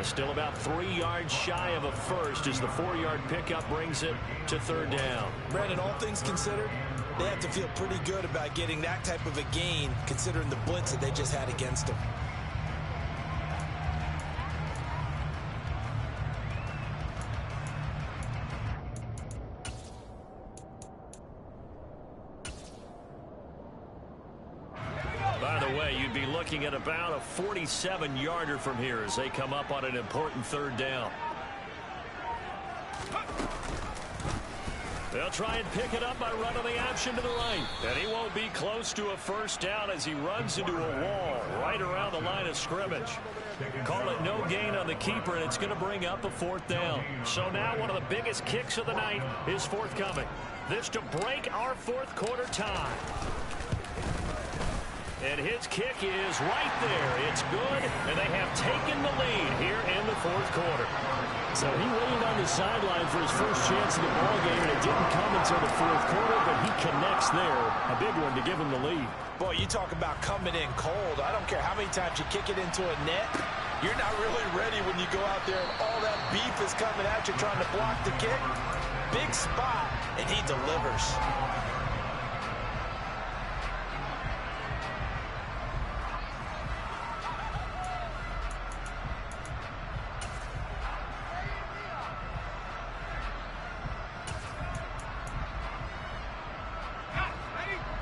Still about 3 yards shy of a first as the 4-yard pickup brings it to 3rd down. Brandon, all things considered, they have to feel pretty good about getting that type of a gain considering the blitz that they just had against them. Looking at about a 47-yarder from here as they come up on an important 3rd down. They'll try and pick it up by running the option to the right. And he won't be close to a first down as he runs into a wall right around the line of scrimmage. Call it no gain on the keeper, and it's going to bring up a 4th down. So now one of the biggest kicks of the night is forthcoming. This to break our 4th quarter tie. And his kick is right there. It's good, and they have taken the lead here in the 4th quarter. So he waited on the sideline for his first chance in the ballgame, and it didn't come until the 4th quarter, but he connects there. A big one to give him the lead. Boy, you talk about coming in cold. I don't care how many times you kick it into a net. You're not really ready when you go out there and all that beef is coming at you trying to block the kick. Big spot, and he delivers.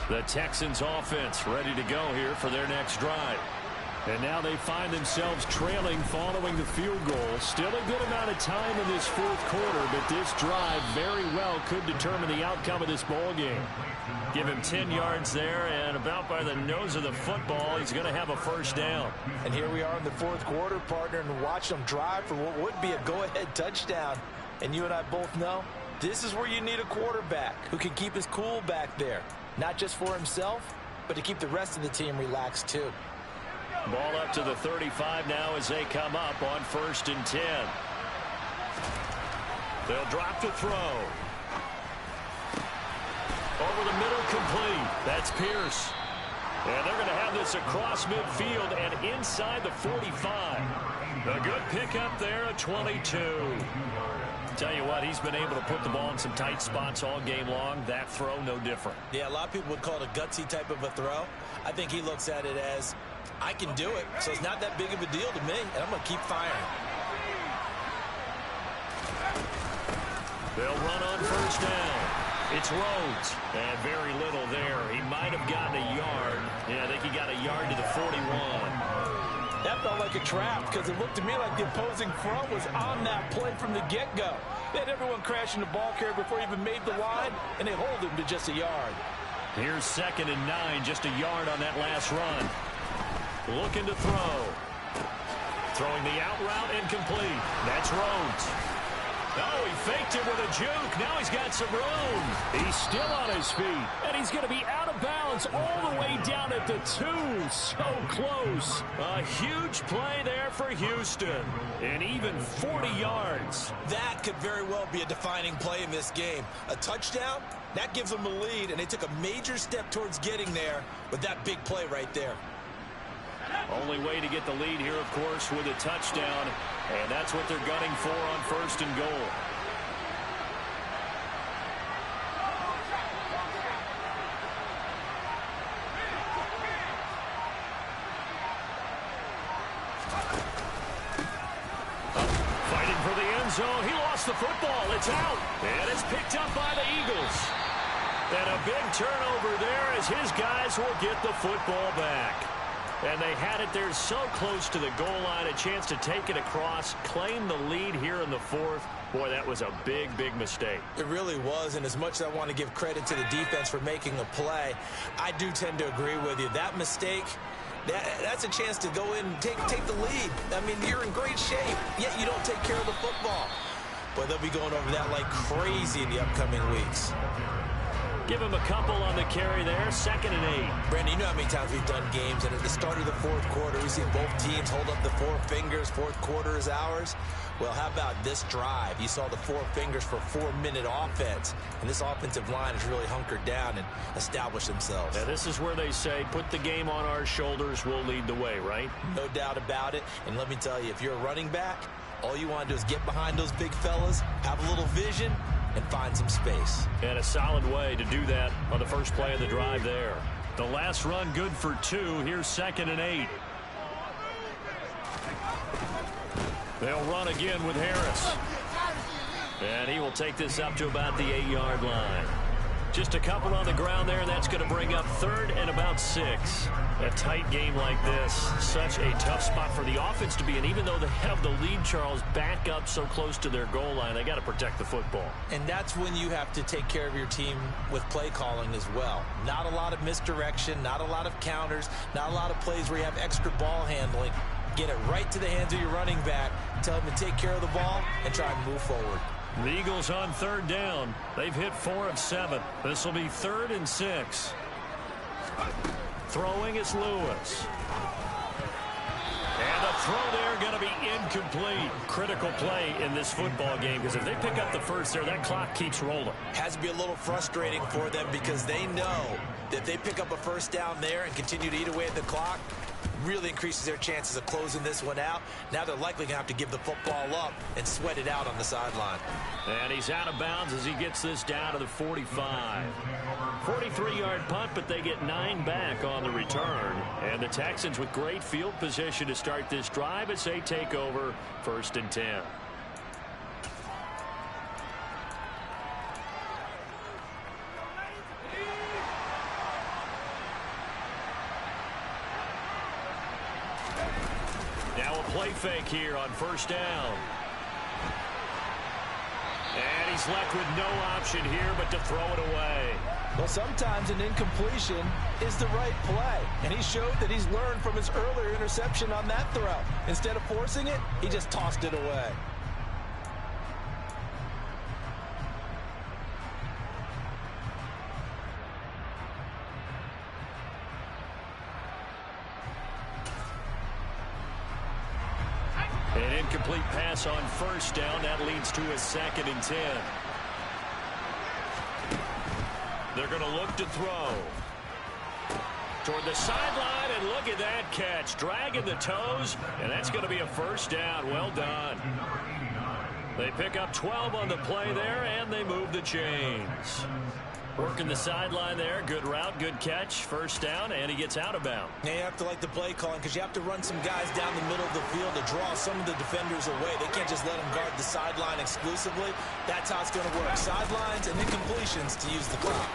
The Texans offense ready to go here for their next drive. And now they find themselves trailing following the field goal. Still a good amount of time in this 4th quarter, but this drive very well could determine the outcome of this ball game. Give him 10 yards there, and about by the nose of the football, he's going to have a first down. And here we are in the 4th quarter, partner, and watch them drive for what would be a go-ahead touchdown. And you and I both know this is where you need a quarterback who can keep his cool back there. Not just for himself, but to keep the rest of the team relaxed too. Ball up to the 35 now as they come up on 1st and 10. They'll drop to throw. Over the middle, complete. That's Pierce. And they're going to have this across midfield and inside the 45. A good pickup there at 22. Tell you what, he's been able to put the ball in some tight spots all game long. That throw, no different. Yeah, a lot of people would call it a gutsy type of a throw. I think he looks at it as, I can do it, so it's not that big of a deal to me, and I'm going to keep firing. They'll run on first down. It's Rhodes. And very little there. He might have gotten a yard. Yeah, I think he got a yard to the 41. That felt like a trap because it looked to me like the opposing front was on that play from the get-go. They had everyone crashing the ball carrier before he even made the line, and they hold him to just a yard. Here's 2nd and 9, just a yard on that last run. Looking to throw. Throwing the out route incomplete. That's Rhodes. Oh, he faked it with a juke. Now he's got some room. He's still on his feet, and he's going to be out of bounds all the way down at the 2. So close. A huge play there for Houston. And even 40 yards. That could very well be a defining play in this game. A touchdown, that gives them the lead, and they took a major step towards getting there with that big play right there. Only way to get the lead here, of course, with a touchdown. And that's what they're gunning for on 1st and goal. zone. He lost the football. It's out. And it's picked up by the Eagles. And a big turnover there as his guys will get the football back. And they had it there so close to the goal line, a chance to take it across, claim the lead here in the fourth. Boy, that was a big, big mistake. It really was, and as much as I want to give credit to the defense for making a play, I do tend to agree with you. That mistake, that's a chance to go in and take the lead. I mean, you're in great shape, yet you don't take care of the football. But they'll be going over that like crazy in the upcoming weeks. Give him a couple on the carry there, 2nd and 8. Brandon, you know how many times we've done games, and at the start of the fourth quarter, we see both teams hold up the four fingers, fourth quarter is ours. Well, how about this drive? You saw the four fingers for 4-minute offense, and this offensive line has really hunkered down and established themselves. Now, this is where they say, put the game on our shoulders, we'll lead the way, right? No doubt about it, and let me tell you, if you're a running back, all you want to do is get behind those big fellas, have a little vision, and find some space. And a solid way to do that on the first play of the drive there. The last run good for 2. Here's 2nd and 8. They'll run again with Harris. And he will take this up to about the 8-yard line. Just a couple on the ground there, and that's going to bring up 3rd and about 6. A tight game like this, such a tough spot for the offense to be in. Even though they have the lead, Charles, back up so close to their goal line, they got to protect the football. And that's when you have to take care of your team with play calling as well. Not a lot of misdirection, not a lot of counters, not a lot of plays where you have extra ball handling. Get it right to the hands of your running back, tell him to take care of the ball, and try and move forward. The Eagles on 3rd down. They've hit 4 of 7. This will be 3rd and 6. Throwing is Lewis. And the throw there going to be incomplete. Critical play in this football game, because if they pick up the first there, that clock keeps rolling. Has to be a little frustrating for them because they know that they pick up a first down there and continue to eat away at the clock, really increases their chances of closing this one out. Now they're likely going to have to give the football up and sweat it out on the sideline. And he's out of bounds as he gets this down to the 45. 43-yard punt, but they get 9 back on the return. And the Texans with great field position to start this drive as they take over 1st and 10. Now a play fake here on 1st down. And he's left with no option here but to throw it away. Well, sometimes an incompletion is the right play, and he showed that he's learned from his earlier interception on that throw. Instead of forcing it, he just tossed it away. An incomplete pass on 1st down. That leads to a 2nd and 10. They're going to look to throw. Toward the sideline, and look at that catch. Dragging the toes, and that's going to be a 1st down. Well done. They pick up 12 on the play there, and they move the chains. Working the sideline there. Good route, good catch. 1st down, and he gets out of bounds. Now you have to like the play calling because you have to run some guys down the middle of the field to draw some of the defenders away. They can't just let them guard the sideline exclusively. That's how it's going to work. Sidelines and incompletions to use the clock.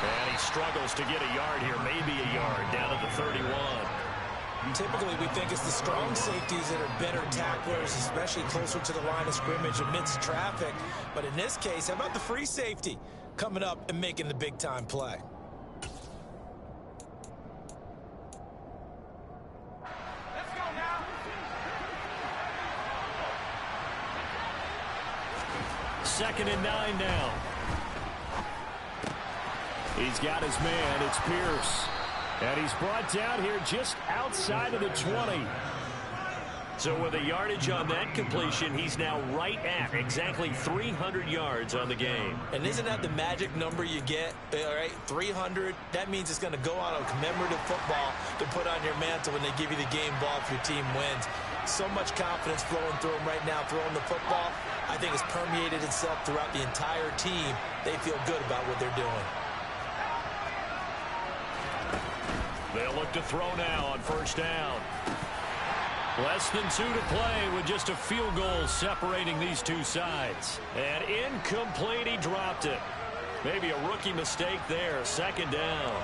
And he struggles to get a yard here, maybe a yard, down to the 31. Typically, we think it's the strong safeties that are better tacklers, especially closer to the line of scrimmage amidst traffic. But in this case, how about the free safety coming up and making the big-time play? Let's go now. 2nd and 9 now. He's got his man. It's Pierce. And he's brought down here just outside of the 20. So with a yardage on that completion, he's now right at exactly 300 yards on the game. And isn't that the magic number you get? All right, 300. That means it's going to go on a commemorative football to put on your mantle when they give you the game ball if your team wins. So much confidence flowing through him right now, throwing the football. I think it's permeated itself throughout the entire team. They feel good about what they're doing. They'll look to throw now on 1st down. Less than 2 to play with just a field goal separating these two sides. And incomplete, he dropped it. Maybe a rookie mistake there, second down.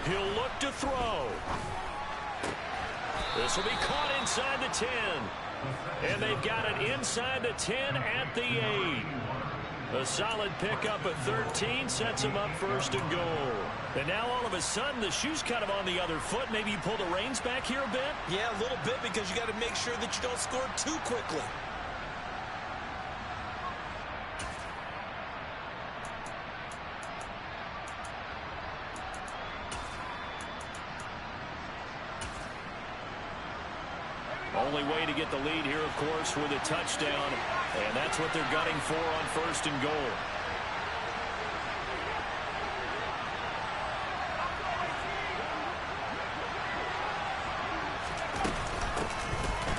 He'll look to throw. This will be caught inside the 10. And they've got it inside the 10 at the 8. A solid pickup at 13 sets him up first and goal. And now all of a sudden the shoe's kind of on the other foot. Maybe you pull the reins back here a bit? Yeah, a little bit, because you got to make sure that you don't score too quickly. Only way to get the lead here, of course, with a touchdown. And that's what they're gunning for on first and goal.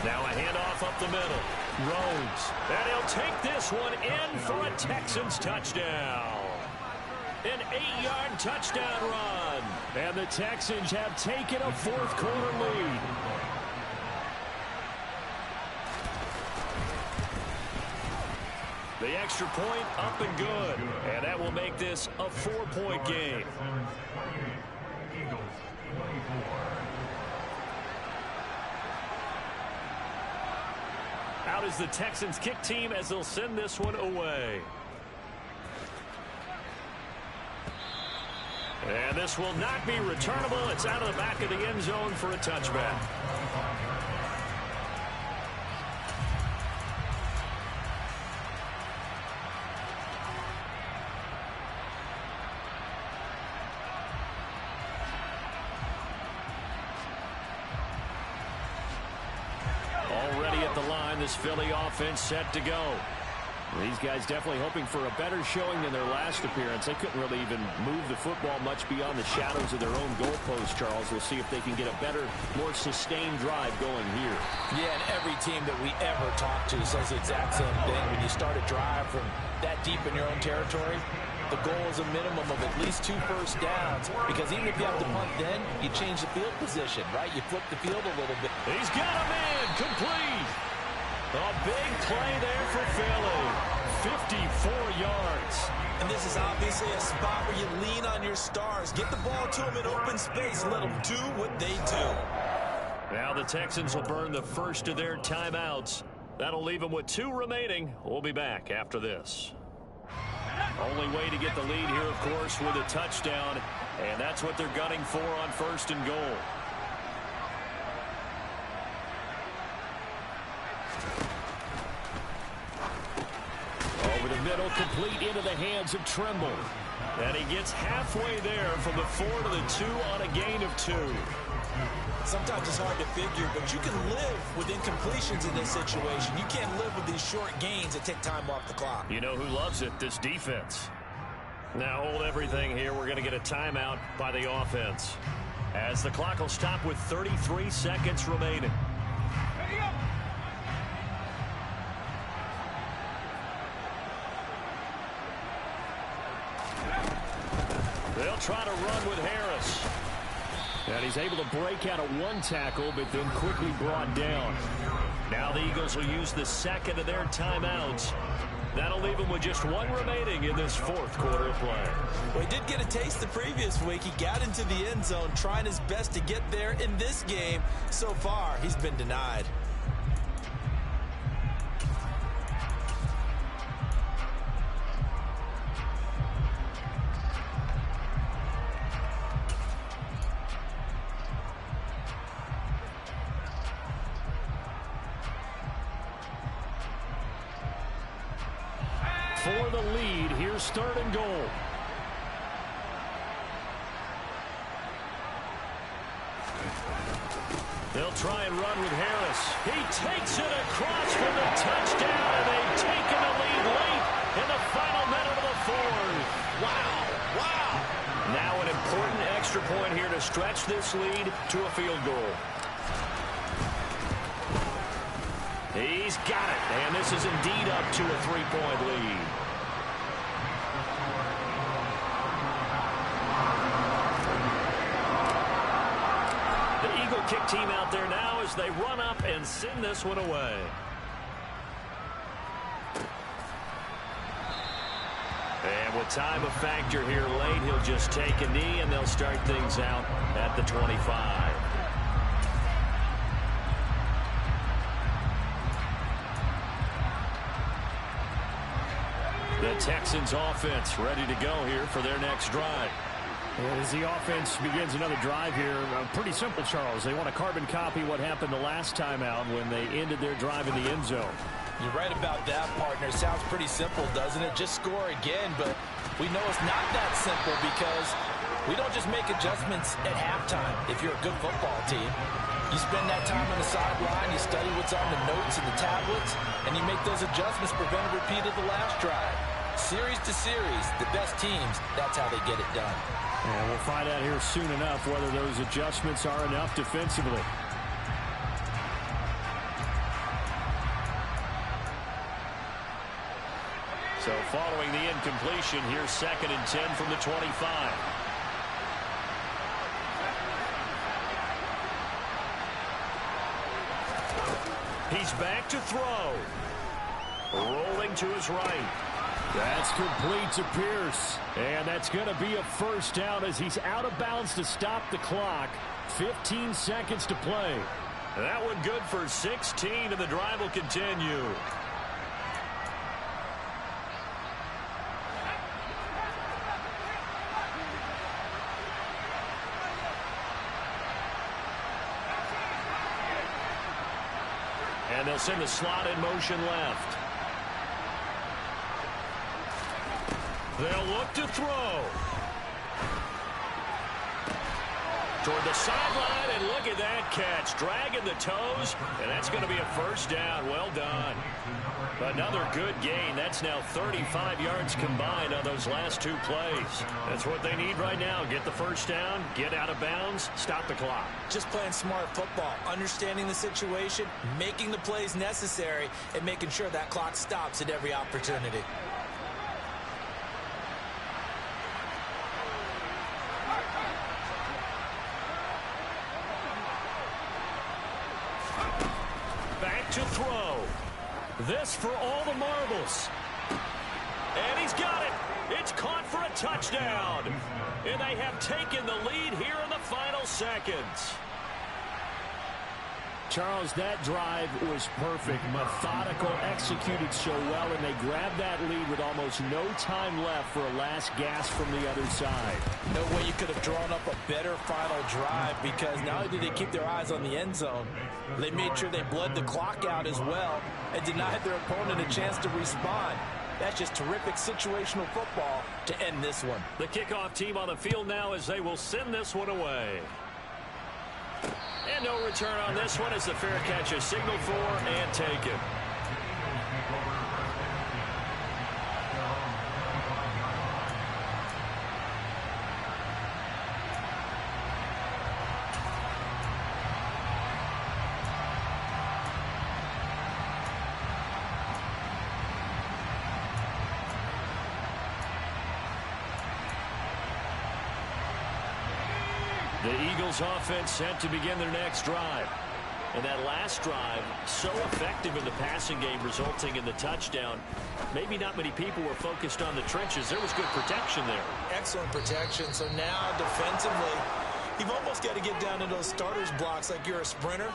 Now a handoff up the middle. Rhodes. And he'll take this one in for a Texans touchdown. An 8-yard touchdown run. And the Texans have taken a fourth-quarter lead. The extra point up and good. And that will make this a 4-point game. Out is the Texans kick team as they'll send this one away. And this will not be returnable. It's out of the back of the end zone for a touchback. This Philly offense set to go. These guys definitely hoping for a better showing than their last appearance. They couldn't really even move the football much beyond the shadows of their own goalpost, Charles. We'll see if they can get a better, more sustained drive going here. Yeah, and every team that we ever talk to says the exact same thing. When you start a drive from that deep in your own territory, the goal is a minimum of at least 2 first downs, because even if you have to punt then, you change the field position, right? You flip the field a little bit. He's got a man complete. A big play there for Philly. 54 yards. And this is obviously a spot where you lean on your stars. Get the ball to them in open space. Let them do what they do. Now the Texans will burn the first of their timeouts. That'll leave them with 2 remaining. We'll be back after this. Only way to get the lead here, of course, with a touchdown. And that's what they're gunning for on first and goal. Middle, complete into the hands of Trimble. And he gets halfway there from the 4 to the 2 on a gain of 2. Sometimes it's hard to figure, but you can live with incompletions in this situation. You can't live with these short gains that take time off the clock. You know who loves it? This defense. Now hold everything here. We're going to get a timeout by the offense, as the clock will stop with 33 seconds remaining. They'll try to run with Harris. And he's able to break out of 1 tackle, but then quickly brought down. Now the Eagles will use the second of their timeouts. That'll leave them with just 1 remaining in this 4th quarter of play. Well, he did get a taste the previous week. He got into the end zone, trying his best to get there in this game. So far, he's been denied. For the lead, here's 3rd and goal. They'll try and run with Harris. He takes it across for the touchdown, and they've taken the lead late in the final minute of the important extra point here to stretch this lead to a field goal. He's got it, and this is indeed up to a 3-point lead. The Eagle kick team out there now as they run up and send this one away. And with time a factor here late, he'll just take a knee, and they'll start things out at the 25. The Texans offense ready to go here for their next drive. As the offense begins another drive here, pretty simple, Charles. They want to carbon copy what happened the last time out when they ended their drive in the end zone. You're right about that, partner. Sounds pretty simple, doesn't it? Just score again, but we know it's not that simple because we don't just make adjustments at halftime if you're a good football team. You spend that time on the sideline, you study what's on the notes and the tablets, and you make those adjustments, prevent a repeat of the last drive. Series to series, the best teams, that's how they get it done. And we'll find out here soon enough whether those adjustments are enough defensively. So following the incompletion, here's 2nd and 10 from the 25. He's back to throw. Rolling to his right. That's complete to Pierce. And that's going to be a first down as he's out of bounds to stop the clock. 15 seconds to play. That one good for 16, and the drive will continue. And they'll send the slot in motion left. They'll look to throw. Toward the sideline, and look at that catch. Dragging the toes, and that's going to be a first down. Well done. Another good gain. That's now 35 yards combined on those last 2 plays. That's what they need right now. Get the first down, get out of bounds, stop the clock. Just playing smart football, understanding the situation, making the plays necessary, and making sure that clock stops at every opportunity. Back to throw. This for all the marbles. And he's got it. It's caught for a touchdown. And they have taken the lead here in the final seconds. Charles, that drive was perfect, methodical, executed so well, and they grabbed that lead with almost no time left for a last gasp from the other side. No way you could have drawn up a better final drive, because not only did they keep their eyes on the end zone, they made sure they bled the clock out as well and denied their opponent a chance to respond. That's just terrific situational football to end this one. The kickoff team on the field now as they will send this one away. And no return on this one as the fair catch is signaled for and taken. The Eagles offense set to begin their next drive. And that last drive, so effective in the passing game, resulting in the touchdown. Maybe not many people were focused on the trenches. There was good protection there. Excellent protection. So now defensively, you've almost got to get down to those starters blocks like you're a sprinter.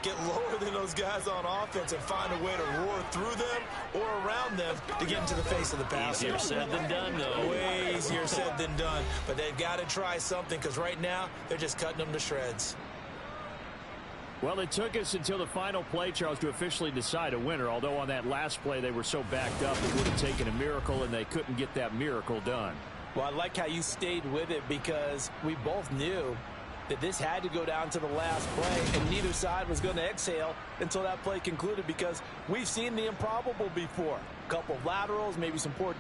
Get lower than those guys on offense and find a way to roar through them or around them to get into the face of the passer. Easier said than done, though. Way easier said than done. But they've got to try something, because right now they're just cutting them to shreds. Well, it took us until the final play, Charles, to officially decide a winner, although on that last play they were so backed up it would have taken a miracle, and they couldn't get that miracle done. Well, I like how you stayed with it, because we both knew that this had to go down to the last play, and neither side was going to exhale until that play concluded, because we've seen the improbable before. A couple of laterals, maybe some poor defense.